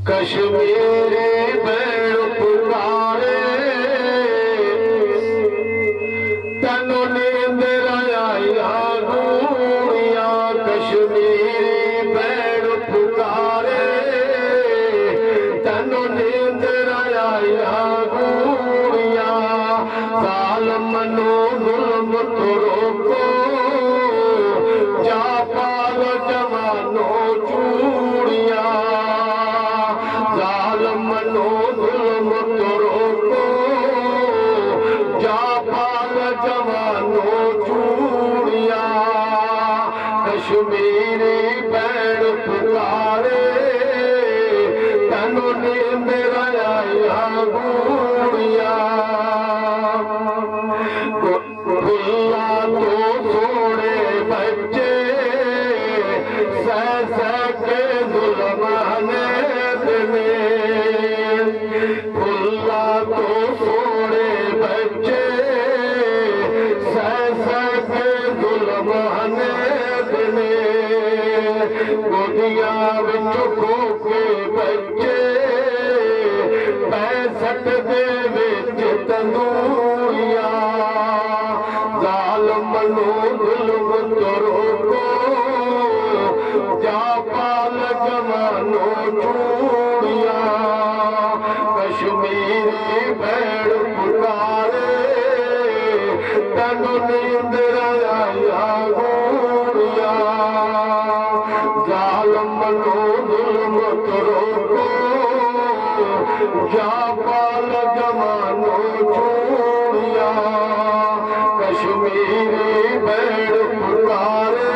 कश्मीरी बैल पुकारे तनु नींद आया गूड़िया। कश्मीरी बैल पुकारे तनु नींद आया गूड़िया। जालिम नो जुल्म तो रोको जा पाल जवानो चूड़िया। जालिम नो जुल्म तो रोको जा पाल जवानो चूड़िया। कश्मीरी बैल पुकारे तनु नींद आया गूड़िया। खुल्ला तो थोड़े बच्चे सह सह के जुल्माने दिने। खुल्ला तो थोड़े बच्चे सह सह के जुल्माने दिने। गोदिया विच खो के बच्चे 65 दे विच तंदूरिया। जालिम नो जुल्म तो रोको जा पाल जवानो चूड़िया। कश्मीरी बैल पुकारे तनु नींद आया गूड़िया। जालिम नो जुल्म तो रोको जा पाल जवानो चूड़िया। कश्मीरी बैल पुकारे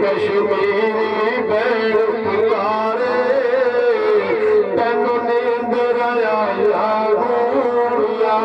कश्मीरी बैल पुकारे तनु नींद आया गूड़िया।